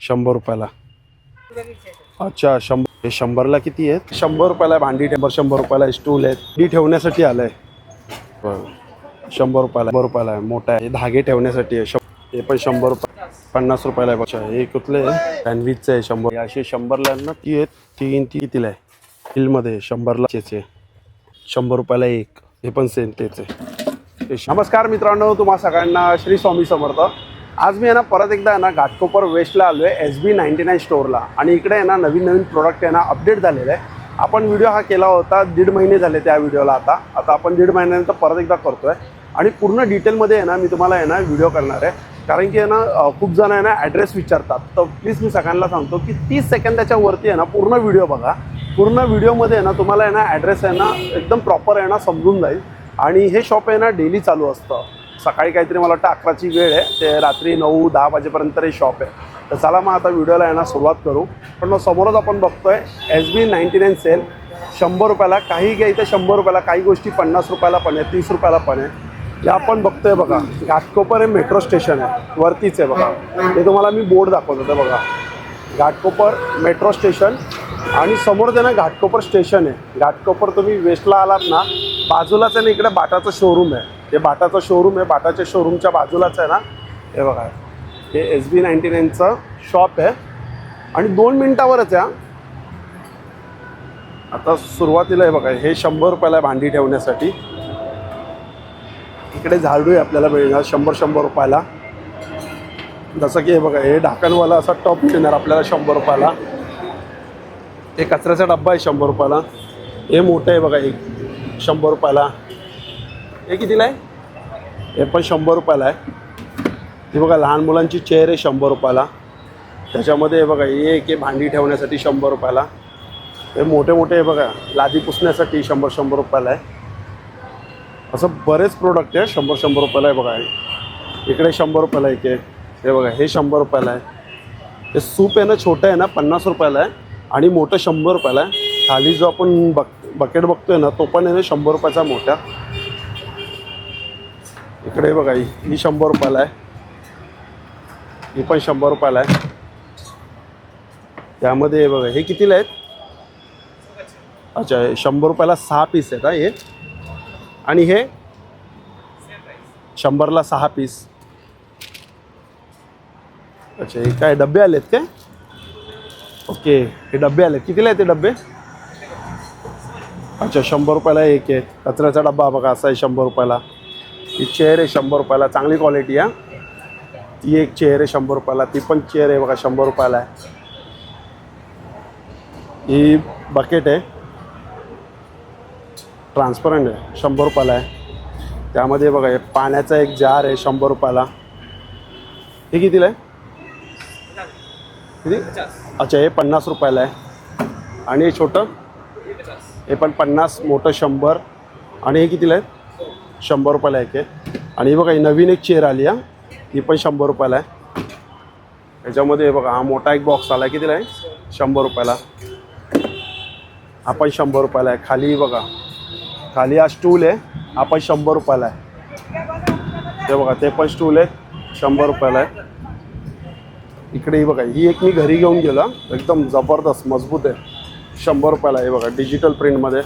100 रुपयाला. अच्छा 100. हे 100ला किती आहेत? 100 रुपयाला भांडी टेम्पर, 100 रुपयाला स्टूल आहेत. ती ठेवण्यासाठी आलंय. 100 रुपयाला, 100 रुपयाला आहे. मोठा आहे. हे धागे ठेवण्यासाठी आहे. हे पण 100 रुपये. 50 रुपयाला आहे. अच्छा हे कुठले सँडविचचं आहे 100. असे 100ला ना ती आहेत. ती कितीला आहे? हिलमध्ये 100ला 100 रुपयाला एक. हे पण सेम तेच आहे. नमस्कार मित्रांनो, तुम्हा सगळ्यांना श्री स्वामी समर्थ. आज मी आहे ना परत एकदा आहे ना घाटकोपर वेस्टला आलो आहे SB99 स्टोअरला. आणि इकडे आहे ना नवीन प्रोडक्ट आहे ना अपडेट झालेलं आहे. आपण व्हिडिओ हा केला होता 1.5 महिने झाले त्या व्हिडिओला. आता आपण 1.5 महिन्यानंतर परत एकदा करतो आहे. आणि पूर्ण डिटेलमध्ये आहे ना मी तुम्हाला आहे ना व्हिडिओ करणार आहे. कारण की आहे ना खूप जण आहे ना ॲड्रेस विचारतात. तर प्लीज मी सगळ्यांना सांगतो की 30 सेकंदाच्या वरती आहे ना पूर्ण व्हिडिओ बघा. पूर्ण व्हिडिओमध्ये आहे ना तुम्हाला आहे ना ॲड्रेस आहे ना एकदम प्रॉपर आहे ना समजून जाईल. आणि हे शॉप आहे ना डेली चालू असतं. सकाळी काहीतरी मला वाटतं 11ची वेळ आहे ते रात्री 9-10 वाजेपर्यंत हे शॉप आहे. तर चला मग आता व्हिडिओला आहे ना सुरुवात करू. पण मग समोरच आपण बघतोय SB99 सेल 100 रुपयाला. काही घ्यायचं 100 रुपयाला, काही गोष्टी 50 रुपयाला पण आहे, 30 रुपयाला पण आहे. हे आपण बघतोय बघा घाटकोपर हे मेट्रो स्टेशन आहे, वरतीच आहे बघा. हे तुम्हाला मी बोर्ड दाखवत होतं बघा, घाटकोपर मेट्रो स्टेशन. आणि समोर आहे ना घाटकोपर स्टेशन आहे. घाटकोपर तुम्ही वेस्टला आलात ना बाजूलाच आहे ना इकडे बाटाचं शोरूम आहे. हे बाटाचं शोरूम आहे. बाटाच्या शोरूमच्या बाजूलाच आहे ना हे बघा, हे SB99चं शॉप आहे. आणि 2 मिनिटावरच आहे. आता सुरुवातीला आहे बघा, हे 100 रुपयाला आहे भांडी ठेवण्यासाठी. इकडे झाडू आहे आपल्याला मिळणार 100 रुपयाला. जसं की हे बघा, हे ढाकणवाला असा टॉप मिळणार आपल्याला 100 रुपयाला. हे कचऱ्याचा डब्बा आहे 100 रुपयाला. हे मोठं आहे बघा, एक 100 रुपयाला. हे कितीला आहे? हे पण 100 रुपयाला आहे. हे बघा लहान मुलांची चेअर आहे 100 रुपयाला. त्याच्यामध्ये हे बघा हे एक भांडी ठेवण्यासाठी 100 रुपयाला. हे मोठे मोठे हे बघा लादी पुसण्यासाठी 100 रुपयाला आहे. असं बरेच प्रोडक्ट आहे 100 रुपयाला आहे बघा. इकडे 100 रुपयाला एक आहे. हे बघा हे 100 रुपयाला आहे. हे सूप आहे ना छोटं आहे ना 50 रुपयाला आहे. आणि मोठं 100 रुपयाला आहे. खाली जो आपण बकेट बघतोय ना तो पण आहे ना 100 रुपयाचा मोठा. इकडे बघा ही 100 रुपयाला आहे. ही पण 100 रुपयाला आहे. त्यामध्ये हे बघा हे कितीला आहेत? अच्छा 100 रुपयाला 6 पीस आहेत हे. आणि हे 100ला 6 पीस. अच्छा हे काय डबे आलेत काय? ओके हे डबे आले. कितीला आहे ते डबे? अच्छा 100 रुपयाला एक आहे. कचऱ्याचा डब्बा बघा असा आहे 100 रुपयाला. ही चेअर आहे 100 रुपयाला, चांगली क्वालिटी आहे. ती एक चेअर आहे 100 रुपयाला. ती पण चेअर आहे बघा 100 रुपयाला आहे. ही बकेट आहे ट्रान्सपरंट आहे 100 रुपयाला आहे. त्यामध्ये बघा हे पाण्याचा एक जार आहे 100 रुपयाला. हे कितीला आहे? किती? अच्छा हे 50 रुपयाला आहे. आणि हे छोटं हे पण 50, मोठं 100. आणि हे कितीला आहे? 100 रुपयाला एक आहे. आणि बघा ही नवीन एक चेअर आली आहे, ही पण 100 रुपयाला आहे. त्याच्यामध्ये हे बघा हा मोठा एक बॉक्स आला आहे. कितीला आहे? 100 रुपयाला. हा पण 100 रुपयाला आहे. खाली बघा, खाली हा स्टूल आहे, हा पण 100 रुपयाला आहे. ते बघा ते पण स्टूल आहे 100 रुपयाला आहे. इकडे बघा ही एक मी घरी घेऊन गेला, एकदम जबरदस्त मजबूत आहे 100 रुपयाला आहे. बघा डिजिटल प्रिंटमध्ये.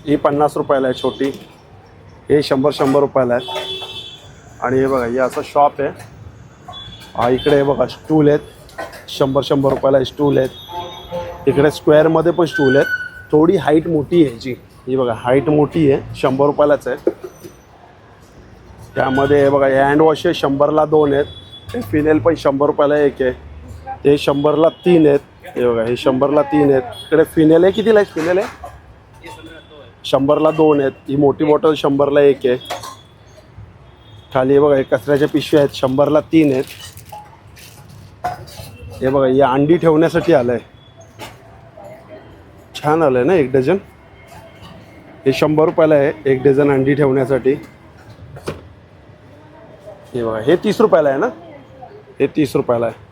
ही 50 रुपयाला आहे छोटी. हे 100 रुपयाला आहे. आणि हे बघा हे असं शॉप आहे. हा इकडे बघा स्टूल आहेत 100 रुपयाला स्टूल आहेत. इकडे स्क्वेअरमध्ये पण स्टूल आहेत. थोडी हाईट मोठी आहे ह्याची. ही बघा हाईट मोठी आहे 100 रुपयालाच आहे. त्यामध्ये हे बघा हे हँडवॉश आहे 100ला 2 आहेत. हे फिनेल पण 100 रुपयाला एक आहे. ते 100ला 3 आहेत. हे बघा हे 100ला 3 आहेत. इकडे फिनेल आहे. कितीला आहे फिनेल आहे? 100ला 2 आहेत. ही मोठी बॉटल 100ला एक आहे. खाली हे बघा हे कचऱ्याच्या पिशव्या आहेत 100ला 3 आहेत. हे बघा हे अंडी ठेवण्यासाठी आलं आहे. छान आलं आहे ना 1 डझन. हे 100 रुपयाला आहे 1 डझन अंडी ठेवण्यासाठी. हे बघा हे 30 रुपयाला आहे ना. हे 30 रुपयाला आहे.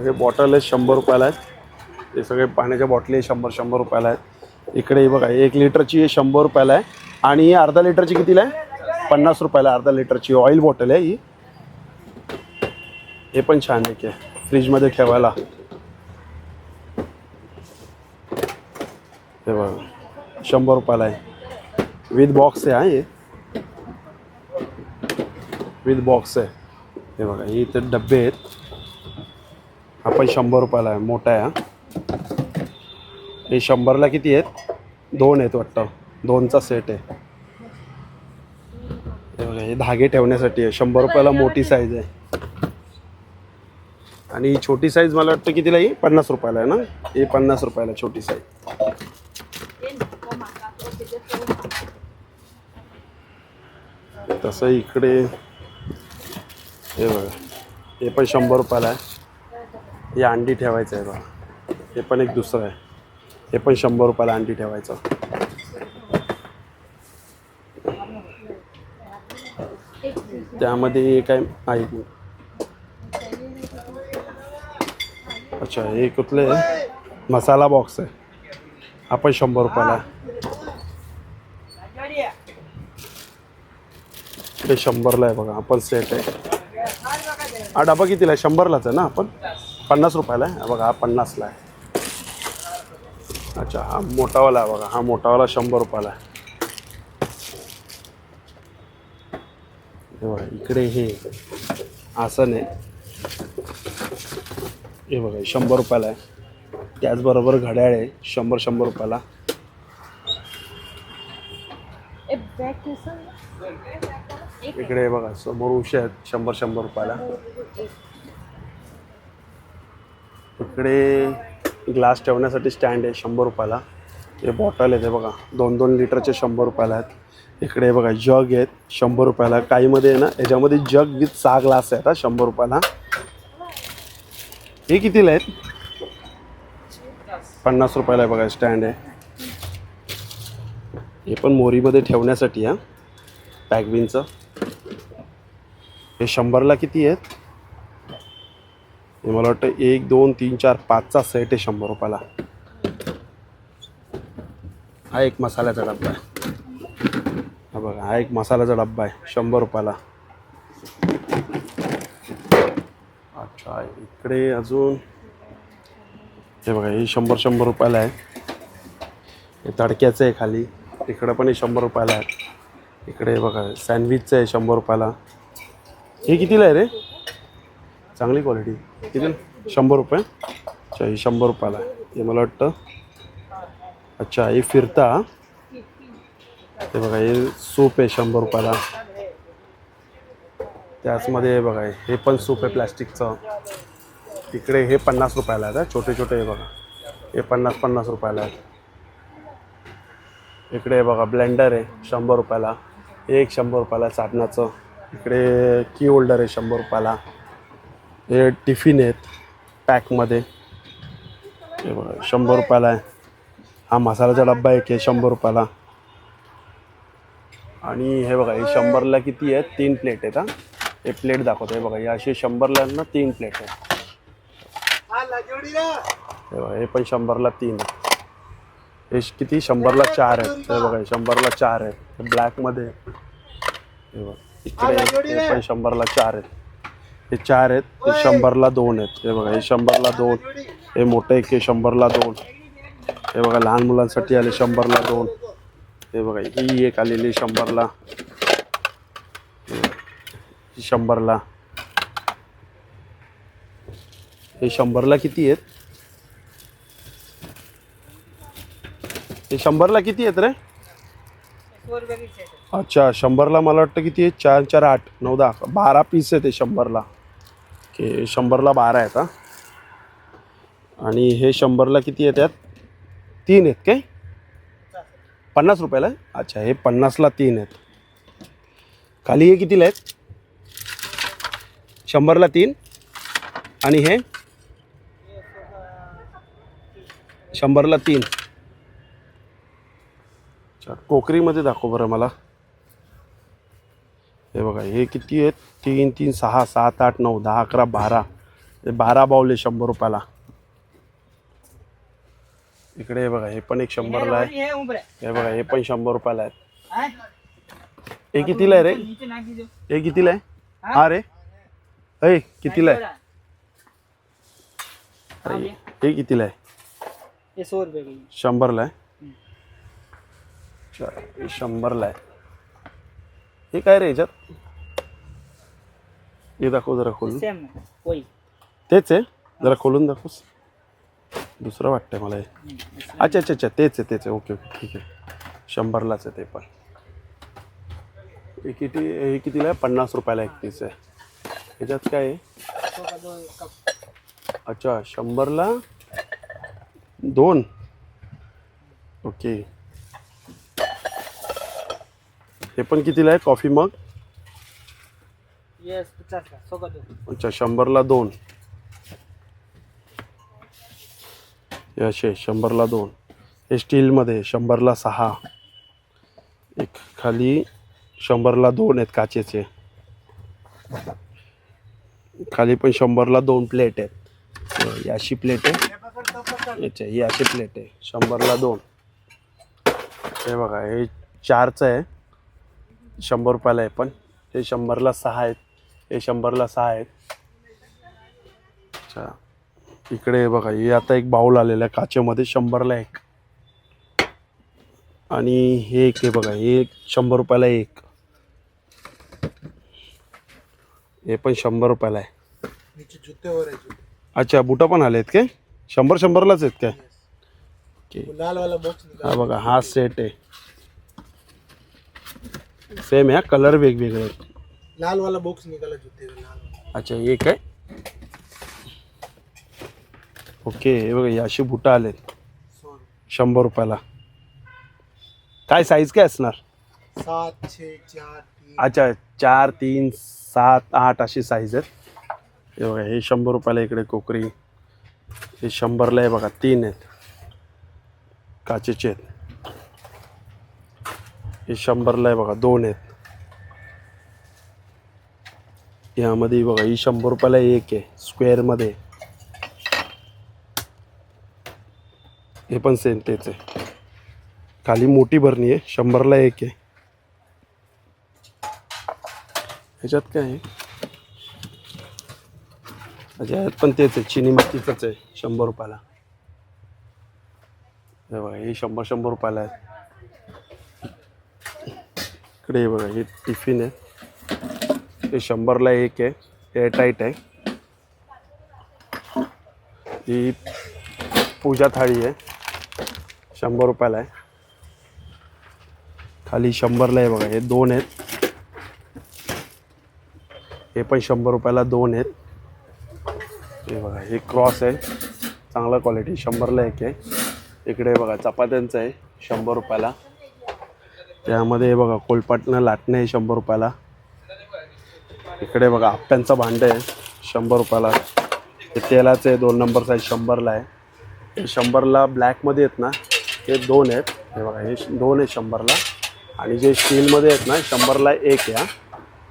हे बॉटल आहे 100 रुपयाला आहेत. हे सगळे पाण्याच्या बॉटली 100 रुपयाला आहेत. इकडे हे बघा 1 लिटरची 100 रुपयाला आहे. आणि ही अर्धा लिटरची कितीला आहे? 50 रुपयाला अर्धा लिटरची ऑइल बॉटल आहे ही. हे पण छान आहे की फ्रीजमध्ये ठेवायला. हे बघा 100 रुपयाला आहे. विथ बॉक्स आहे हा. हे विथ बॉक्स आहे. हे बघा हे इथे डब्बे आहेत. हा पण 100 रुपयाला आहे. मोठा आहे हा. हे 100ला किती आहेत? 2 आहेत वाटतं. 2चा सेट आहे. हे बघा हे धागे ठेवण्यासाठी आहे. 100 रुपयाला मोठी साईज आहे. आणि छोटी साईज मला वाटतं कितीला ही 50 रुपयाला आहे ना. हे 50 रुपयाला छोटी साईज. तसं इकडे हे बघा हे पण 100 रुपयाला आहे. हे अंडी ठेवायचं आहे बघा. हे पण एक दुसरं आहे. हे पण 100 रुपयाला अंडी ठेवायचं. त्यामध्ये काय आहे? अच्छा हे कुठले मसाला बॉक्स आहे. हा पण 100 रुपयाला आहे. हे 100ला आहे बघा. आपण सेट आहे. हा डबा कितीला आहे? 100लाच आहे ना. आपण 50 रुपयाला आहे बघा. हा 50ला आहे. अच्छा हा मोठावाला आहे बघा. हा मोठावाला 100 रुपयाला आहे. हे बघा इकडे हे आसन आहे. हे बघा 100 रुपयाला आहे. त्याचबरोबर घड्याळ आहे 100 रुपयाला. इकडे बघा समोर उशी आहेत 100 रुपयाला. इकडे ग्लास ठेवण्यासाठी स्टँड आहे 100 रुपयाला. हे बॉटल आहे ते बघा 2-2 लिटरचे 100 रुपयाला आहेत. इकडे बघा जग आहेत 100 रुपयाला. काहीमध्ये आहे ना याच्यामध्ये जग विथ 6 ग्लास आहेत 100 रुपयाला. हे कितीला आहेत? 50 रुपयाला आहे बघा. स्टँड आहे. हे पण मोरीमध्ये ठेवण्यासाठी हा पॅकविनचं. हे 100ला किती आहेत? हे मला वाटतं 1 2 3 4 5चा सेट आहे 100 रुपयाला. हा एक मसाल्याचा डब्बा आहे. हा बघा हा एक मसाल्याचा डब्बा आहे 100 रुपयाला. अच्छा इकडे अजून हे बघा हे 100 रुपयाला आहे. हे तडक्याचं आहे खाली. इकडं पण हे 100 रुपयाला आहे. इकडे बघा सँडविचचं आहे 100 रुपयाला. हे कितीला आहे रे? चांगली क्वालिटी. किती? 100 रुपये. अच्छा हे 100 रुपयाला आहे. हे मला वाटतं अच्छा हे फिरता. हे बघा हे सूप आहे 100 रुपयाला. त्याचमध्ये बघा हे पण सूप आहे प्लॅस्टिकचं. इकडे हे 50 रुपयाला आहे. छोटे छोटे हे बघा हे 50 रुपयाला आहे. इकडे बघा ब्लेंडर आहे 100 रुपयाला. हे एक 100 रुपयाला चाटण्याचं. इकडे की होल्डर आहे 100 रुपयाला. हे टिफिन आहेत पॅकमध्ये. हे बघा 100 रुपयाला आहे. हा मसाल्याचा डब्बा आहे की 100 रुपयाला. आणि हे बघा हे 100ला किती आहेत? 3 प्लेट आहेत. हा हे प्लेट दाखवतो. हे बघा हे असे 100ला ना 3 प्लेट आहेत. हे बघा हे पण 100ला 3 आहे. हे किती? 100ला 4 आहेत. हे बघा 100ला 4 आहेत. ब्लॅकमध्ये हे बघा. इकडे हे पण 100ला 4 आहेत. हे 4 आहेत. हे 100ला 2 आहेत. हे बघा हे 100ला 2. हे मोठे एक हे 100ला 2. हे बघा लहान मुलांसाठी आले 100ला 2. हे बघा ही एक आलेली 100ला. 100ला. हे 100ला किती आहेत? हे 100ला किती आहेत रे? अच्छा 100ला मला वाटतं किती आहे? 4 4 8 9 10 12 पीस आहेत. ते 100ला की 100ला 12 आहेत. हा आणि हे 100ला किती येतात? 3 आहेत काय? 50 रुपयाला. अच्छा हे 50ला 3 आहेत. खाली हे कितीला आहेत? 100ला 3. आणि हे 100ला 3. अच्छा टोकरीमध्ये दाखव बरं मला. हे बघा हे किती आहेत? 3 3 6 7 8 9 10 11 12. हे 12 बाउल आहे 100 रुपयाला. इकडे हे बघा हे पण एक 100ला आहे. हे बघा हे पण 100 रुपयाला आहेत. हे कितीला आहे रे? हे कितीला आहे? हा रे अय कितीला आहे? अरे हे कितीला आहे? ये 100 रुपये की. 100ला आहे. अच्छा, हे 100ला आहे. हे काय रे याच्यात? हे दाखव जरा खोलून. सेम वही. तेच आहे, जरा खोलून दाखवस. दुसरं वाटतंय मला हे. अच्छा अच्छा अच्छा, तेच आहे. ओके ओके, ठीक आहे. 100लाच आहे ते पण. हे कितीला आहे? 50 रुपयाला एक पीस आहे. ह्याच्यात काय आहे? अच्छा, 100ला 2. ओके. हे पण कितीला आहे कॉफी मग? येस 50 का 100 का 2. अच्छा, 100ला 2. हे असे 100ला 2. हे स्टीलमध्ये 100ला 6. एक खाली 100ला 2 आहेत काचेचे. खाली पण 100ला 2 प्लेट आहेत. ही अशी प्लेट आहे. अच्छा, ही अशी प्लेट आहे 100ला 2. हे बघा, हे 4चं आहे, 100 रुपयाला आहे. पण हे 100ला 6 आहेत. हे 100ला 6 आहेत. अच्छा, इकडे बघा, हे आता एक बाउल आलेला आहे काचेमध्ये 100ला 1. आणि हे एक आहे बघा, हे 100 रुपयाला 1. हे पण 100 रुपयाला आहे. अच्छा, बुटा पण आले आहेत काय? 100लाच आहेत काय? लाल वाला बॉक्स हा बघा, हा सेट आहे. सेम आहे, कलर वेगवेगळे आहेत. लाल वाला बॉक्स निकाला जूते का लाल. अच्छा, हे काय? ओके, हे बघा, हे असे बुटा आलेत 100 रुपयाला. काय साईज काय असणार? 7 6 4 3. अच्छा, 4 3 7 8 अशी साईज आहेत. हे बघा, हे 100 रुपयाला इकडे कोकरी. हे 100ला आहे बघा, 3 आहेत, काचेचे आहेत. हे 100ला आहे बघा, 2 आहेत. यामध्ये बघा, ही 100 रुपयाला 1 आहे स्क्वेअरमध्ये. हे पण सेम तेच आहे. खाली मोठी भरणी आहे, 100ला 1 आहे. ह्याच्यात काय आहे? अच्छा, ह्यात पण तेच आहे, चिनी मातीचंच आहे 100 रुपयाला. हे बघा, हे 100 रुपयाला आहे. इकडे हे बघा, हे टिफिन आहे. हे 100ला 1 आहे, एअरटाईट आहे. ही पूजा थाळी आहे, 100 रुपयाला आहे. खाली 100ला आहे बघा, हे 2 आहेत. हे पण 100 रुपयाला 2 आहेत. हे बघा, हे क्रॉस आहे, चांगला क्वालिटी, 100ला 1 आहे. इकडे बघा, चपात्यांचं आहे 100 रुपयाला. त्यामध्ये बघा, कोलपाटनं लाटणं आहे 100 रुपयाला. इकडे बघा, आप्प्यांचं भांडं आहे 100 रुपयाला. हे तेलाचं आहे, 2 नंबर साईज 100ला आहे. हे 100ला ब्लॅकमध्ये आहेत ना, हे 2 आहेत. हे बघा, हे 2 आहे 100ला. आणि जे स्टीलमध्ये आहेत ना, 100ला 1 आहे.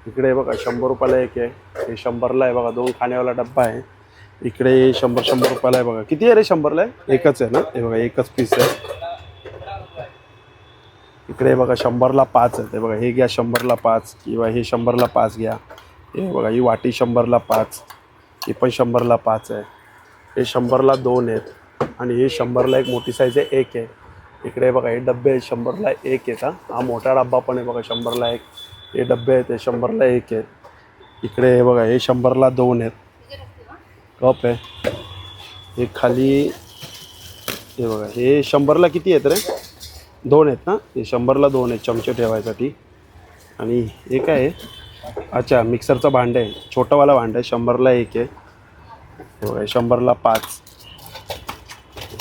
इकडे बघा, 100 रुपयाला 1 आहे. हे 100ला आहे बघा, 2 खाण्यावाला डब्बा आहे. इकडे 100 रुपयाला आहे बघा. किती आहे रे 100ला आहे? एकच आहे ना? हे बघा, एकच पीस आहे. इकडे बघा, 100ला 5 आहे. ते बघा, हे घ्या 100ला 5, किंवा हे 100ला 5 घ्या. हे बघा, ही वाटी 100ला 5, ही पण 100ला 5 आहे. हे 100ला 2 आहेत. आणि हे 100ला एक मोठी साईज आहे 1 आहे. इकडे बघा, हे डब्बे 100ला 1 आहेत. हा मोठा डब्बा पण आहे बघा, 100ला 1. हे डब्बे आहेत, ते 100ला 1 आहेत. इकडे हे बघा, हे 100ला 2 आहेत. कप आहे. हे खाली हे बघा, हे 100ला किती आहेत रे? 2 आहेत ना? हे 100ला 2 आहेत चमचे ठेवायसाठी. आणि हे काय आहे? अच्छा, मिक्सरचं भांडं आहे, छोटंवाला भांडं आहे, 100ला 1 आहे. हे बघा, 100ला 5.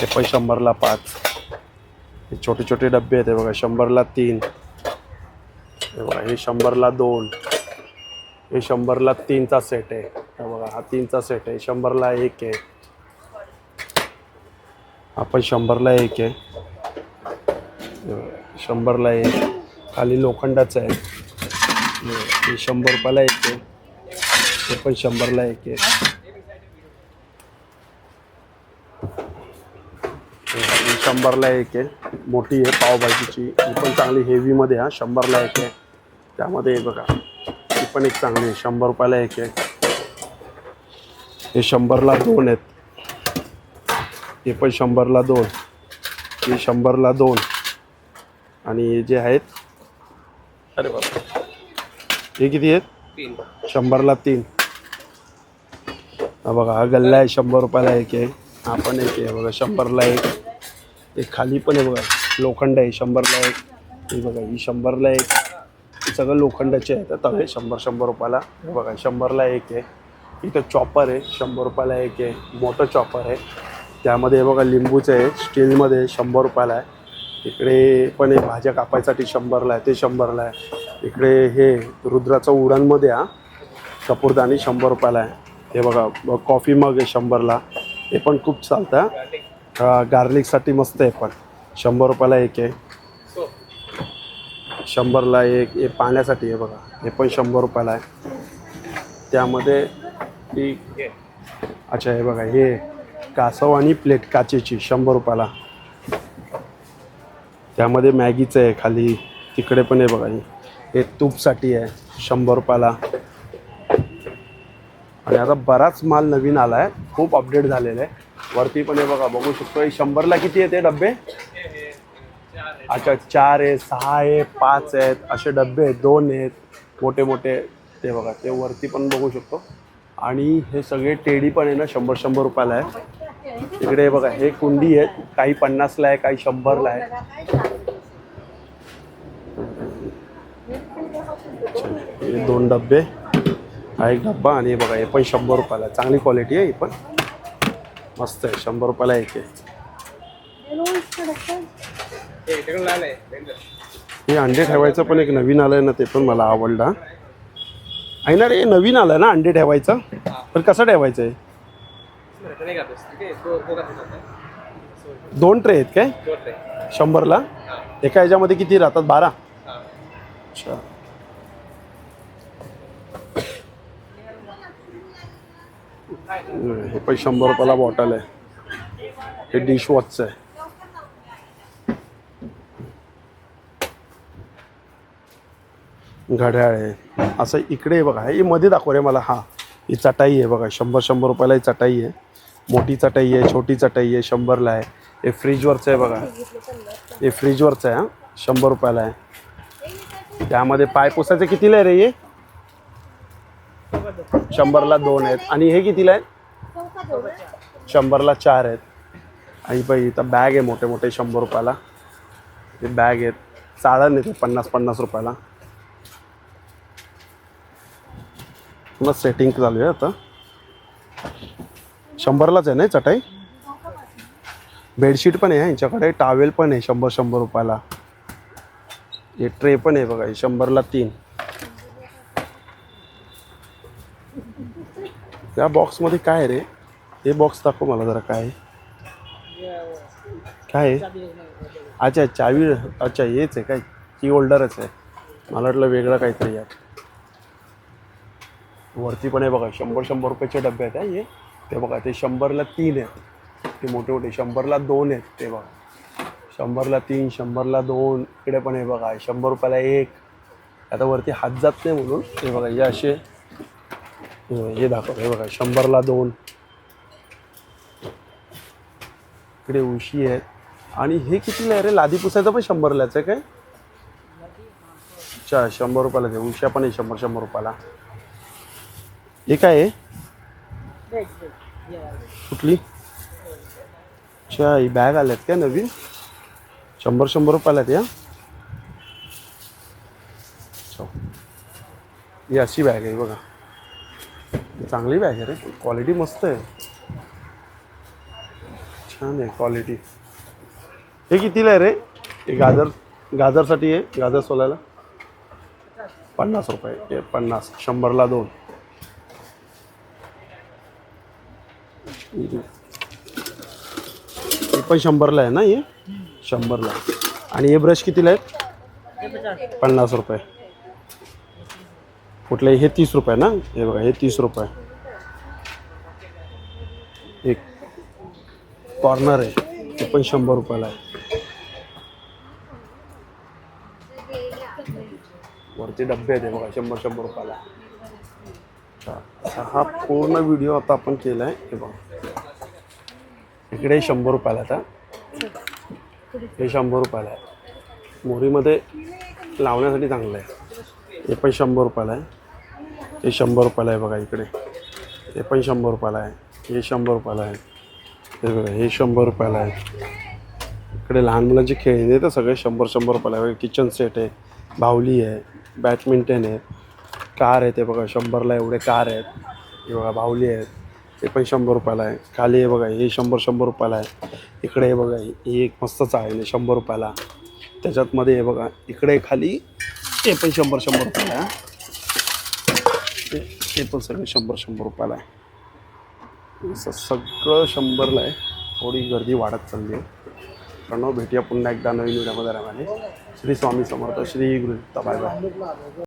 हे पण 100ला 5. हे छोटे छोटे डबे आहेत. हे बघा, 100ला 3. हे बघा, हे 100ला 2. हे 100ला 3चा सेट आहे. हे बघा, हा 3चा सेट आहे, 100ला 1 आहे. हा पण 100ला 1 आहे. 100ला 1. खाली लोखंडाचं आहे. हे 100 रुपयाला 1 आहे. हे पण 100ला 1 आहे. ही 100ला 1 आहे, मोठी आहे पावभाजीची. ही पण चांगली हेवीमध्ये. हा 100ला 1 आहे. त्यामध्ये हे बघा, ही पण एक चांगली आहे, 100 रुपयाला 1 आहे. हे 100ला 2 आहेत. हे पण 100ला 2. हे 100ला 2. आणि हे जे आहेत, अरे बाबा, हे किती आहेत? 100ला 3. हा बघा, हा गल्ला आहे 100 रुपयाला एक आहे. हा पण एक आहे बघा 100ला एक. एक खाली पण आहे बघा, लोखंड आहे 100ला एक. हे बघा, ही 100ला एक. हे सगळं लोखंडाचे आहे. तर तवे 100 रुपयाला. हे बघा 100ला एक आहे. इथं चॉपर आहे 100 रुपयाला एक आहे. मोठं चॉपर आहे. त्यामध्ये हे बघा लिंबूचं आहे, स्टीलमध्ये 100 रुपयाला आहे. इकडे पण हे भाज्या कापायसाठी 100ला आहे, ते 100ला आहे. इकडे हे रुद्राचं उडणमध्ये हा कपूरदानी 100 रुपयाला आहे. हे बघा कॉफी मग आहे 100ला. हे पण खूप चालतं. गार्लिकसाठी मस्त आहे पण 100 रुपयाला एक आहे. 100ला एक. हे पाण्यासाठी आहे बघा, हे पण 100 रुपयाला आहे. त्यामध्ये अच्छा हे बघा, हे कासव आणि प्लेट काचेची 100 रुपयाला. त्यामध्ये मॅगीचं आहे खाली. तिकडे पण आहे बघा, हे तूपसाठी आहे 100 रुपयाला. आणि आता बराच माल नवीन आला आहे, खूप अपडेट झालेलं आहे. वरती पण आहे बघा, बघू शकतो. हे 100ला किती आहे ते डबे? अच्छा 4 आहे, 6 आहे, 5 आहेत असे डबे आहेत. 2 आहेत मोठे मोठे. ते बघा, ते वरती पण बघू शकतो. आणि हे सगळे टेडी पण आहे ना 100 रुपयाला आहे. इकडे बघा, हे कुंडी आहेत, काही 50ला आहे, काही 100ला आहे. हे 2 डबे, हा एक डब्बा. आणि हे बघा, हे पण 100 रुपयाला. चांगली क्वालिटी आहे ही पण, मस्त आहे. 100 रुपयाला एक आहे. हे अंडे ठेवायचं पण एक नवीन आलंय ना, ते पण मला आवडलं. आहे ना रे, नवीन आलं ना अंडे ठेवायचं. पण कसं ठेवायचं आहे? 2 ट्रे आहेत काय 100ला? एका ह्याच्यामध्ये किती राहतात? 12. अच्छा. हे पण 100 रुपयाला बॉटल आहे. हे डिशवॉशचं आहे. घड्याळ आहे. असं इकडे बघा, हे मध्ये दाखव रे मला. हा, ही चटाई आहे बघा, 100 रुपयाला ही चटाई आहे. मोठी चटाई आहे, छोटी चटाई आहे, 100ला आहे. हे फ्रीजवरचं आहे बघा, हे फ्रीजवरचं आहे. 100 रुपयाला आहे. त्यामध्ये पाय पुसायचं कितीला आहे रे? हे 100ला 2 आहेत. आणि हे कितीला आहेत? 100ला 4 आहेत. आणि बाई इथं बॅग आहे मोठे मोठे 100 रुपयाला. हे बॅग आहेत. चाळण येते 50 रुपयाला. पुन्हा सेटिंग चालू आहे आता. 100लाच आहे ना चटाई. बेडशीट पण आहे यांच्याकडे, टावेल पण आहे 100 रुपयाला. हे ट्रे पण आहे बघा, 100ला 3. या बॉक्समध्ये काय आहे रे? हे बॉक्स दाखव मला जरा. काय काय आहे? अच्छा चावी. अच्छा हेच आहे काय? की होल्डरच आहे. मला वाटलं वेगळं काहीतरी आहे. वरती पण आहे बघा, 100 रुपयाचे डबे आहेत हे. ते बघा, ते 100ला 3 आहेत. ते मोठे मोठे 100ला 2 आहेत. ते बघा 100ला 3, 100ला 2. इकडे पण आहे बघा 100 रुपयाला 1. आता वरती हात जात नाही म्हणून हे बघा, हे असे हे दाखव. हे बघा 100ला 2. इकडे उशी आहेत. आणि हे कितीला आहे रे? लादी पुसायचं पण 100लाच आहे काय? अच्छा 100 रुपयाला आहे. उशा पण आहे 100 रुपयाला. हे काय आहे? कुठली? अच्छा ही बॅग आल्यात काय नवीन? 100 रुपयाला आहेत या. ही अशी बॅग आहे बघा, चांगली बॅग आहे रे. क्वालिटी मस्त आहे, छान आहे क्वालिटी. हे कितीला आहे रे? हे गाजरसाठी आहे, गाजर सोलायला 50 रुपये. हे 50. 100ला 2. हे पण 100ला आहे ना हे? 100ला. आणि हे ब्रश कितीला आहेत? 50 रुपये. कुठले? हे 30 रुपये ना? हे बघा, हे 30 रुपये. एक कॉर्नर आहे, ते पण 100 रुपयाला आहे. वरती डब्बे आहेत बघा, 100 रुपयाला. हा पूर्ण व्हिडिओ आता आपण केला आहे. हे बघा इकडे 100 रुपयाला आता हे 100 रुपयाला आहे. मोरीमध्ये लावण्यासाठी चांगलं आहे. हे पण 100 रुपयाला आहे. हे 100 रुपयाला आहे बघा इकडे. हे पण 100 रुपयाला आहे. हे 100 रुपयाला आहे. हे बघा हे 100 रुपयाला आहे. इकडे लहान मुलांचे खेळणी आहेत तर सगळे 100 रुपयाला आहे. किचन सेट आहे, बाहुली आहे, बॅडमिंटन आहे, कार आहे. ते बघा 100ला एवढे कार आहेत. हे बघा बाहुली आहेत. हे पण 100 रुपयाला आहे. खाली आहे बघा हे 100 रुपयाला आहे. इकडे बघा हे एक मस्त चाळणी 100 रुपयाला. त्याच्यात मध्ये हे बघा इकडे खाली हे पण 100 रुपयाला आहे. हे पण सगळे 100 रुपयाला आहे. असं सगळं 100ला आहे. थोडी गर्दी वाढत चालली आहे. प्रणव भेटूया पुन्हा एकदा नवीन व्हिडिओमध्ये. रामाने श्री स्वामी समर्थ, श्री गुरु दत्त. Bye bye.